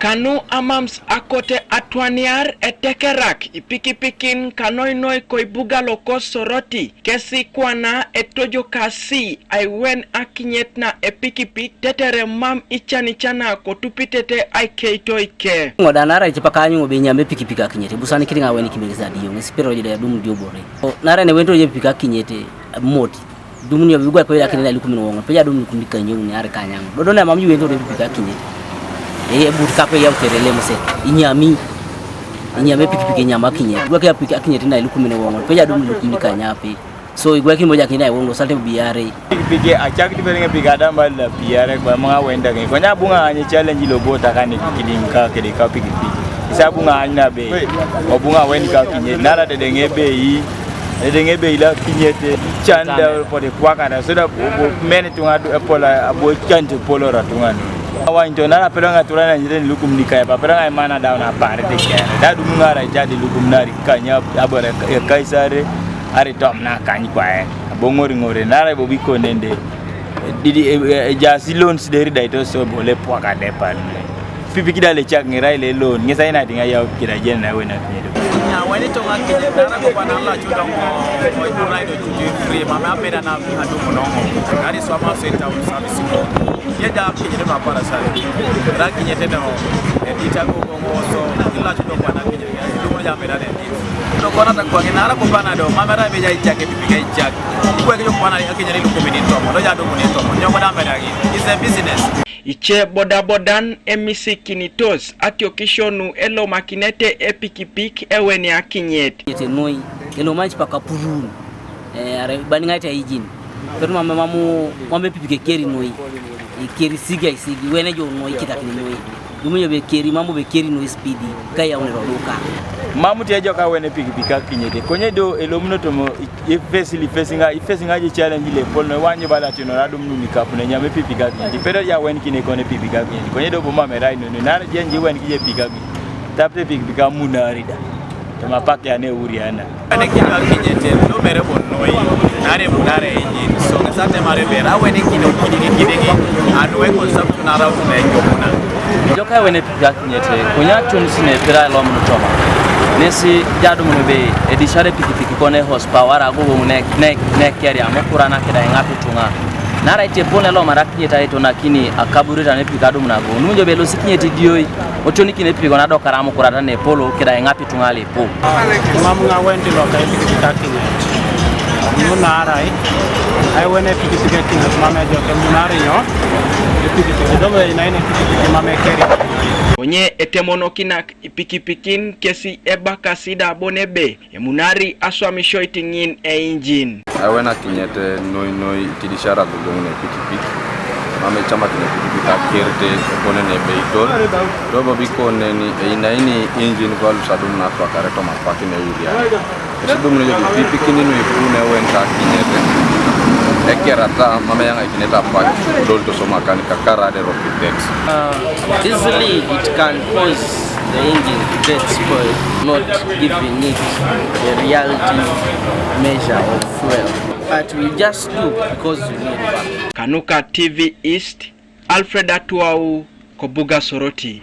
Kanu amams akote atwaniar etekerak ipikipikin kanoinoi koibuga loko soroti kesi kwana etojo kasi Aiwen Akinyet na Epikipik tetere mam ichana kotupitete aikeitoike ngodanara ichipakanyu obenyambe Epikipik Akinyet busani kiringa weni kimeliza diyo ngesipero jide dum dio bore nara ne wento je Epikipik Akinyet moti dum ni bigwa ko yakini ali kuminongo peja dum kumika nyoni are kanyango dodona mamu wento je Epikipik Akinyet burka pe ya uterele mse inyame Epikipik inyama Akinyet gwa ke Epikipik Akinyet na ili kuminongo peja dum kumika nyapi so igwa kimoja kina wongo salte biare Epikipik achaki tibenga bigada mbal biare kwa mga wenda ke konya bunga anye challenge lobota kani kidinka kedika Epikipik isa bunga anya be obunga weni ka Akinyet nara de ngebe ila Akinyet chanda for the kwakara so da mene tunga epola abo chante polo ratungani awa ntonara pelanga turana njire lukumnika ya papelanga imana dauna pare de kere da dumunga ra jadi lukumnari kanya abore kaisare ari tom na kanyi kwae ngori nara bobiko nende didi jasi loans deri daito so bole pwaka depan pipi kidale chak ngira ile loan ngesa ina dinga ya kida jen na wena nyedo nya wani to ngakije nara ko bana la chuda mo iburai do tuju free mama apeda na adu monongo ngari so ma center service ko yeda kije do para sare ra kije tena edita ko so ila chuda kwa na kije do ya apeda ne to kona ta kwa nara ko bana do mama ra beja ichake Epikipik ichake ikwe ke kwa na Akinyet ni lukomini to mo do ya do mo ne to mo nyoko da meda gi is a business iche bodabodan emisikinitos atiokishonu elo makinete Epikipik eweni Akinyet yete noi elo manchi pakapurun are baninga ita Eijin pero mamu Epikipik keri noi ikeri siga isigi wene jo noi kitakini noi dumunyo be keri mamu be keri noi speedy kaya unerodoka mamu tejo ka wene Epikipik Akinyet konye do elo mnotomo ifesinga je challenge le pol no wanyo bala tino radum numi kapu ne nyame Epikipik Akinyet pero ya wen kine kone Epikipik Akinyet konye do boma merai no nare jenje wen kije Epikipik tapte Epikipik amunarida tama pak ya ne uriana ane kino Akinyet no mere bonoi nare munare Eijin so ngasate mare bera wen kino kidigi anwe concept na rawu na nyomuna joka wene Epikipik Akinyet konya Ationis ne pera lo mnotoma nesi jadu munube edishare Epikipik kone horsepower agogo ne keri amokura na kida ngapi tunga nara ite pole lo Akinyet aito nakini akaburita ne Epikipik adu munago nunjo belo sikinyeti dioi otoni kine Epikipik onado karamo kurata ne polo kida ngapi tunga le po mamunga wendi lo ka Epikipik Akinyet munara Aiwen Epikipik Akinyet mamejo ke munari yo Epikipik do ina Epikipik mamekeri onye etemonokinak ipikipikin kesi ebaka sida bonebe emunari aswamisho itingin Eijin Aiwen Akinyet noi tidishara gulungune Epikipik mame chama kine Epikipik akerte konene beitol dobo bikone ni inaini Eijin valu sadum na kwa kareto mapaki ne uria esidum ne Epikipik ni ipune wenta Akinyet ekerata mame yang Akinyet apa dolto somakani kakara de rocket easily it can cause the engine to get spoiled, not giving it the reality measure of fuel. But we just do because we need it. Kanuka TV East, Alfred Atuau, Kobuga Soroti.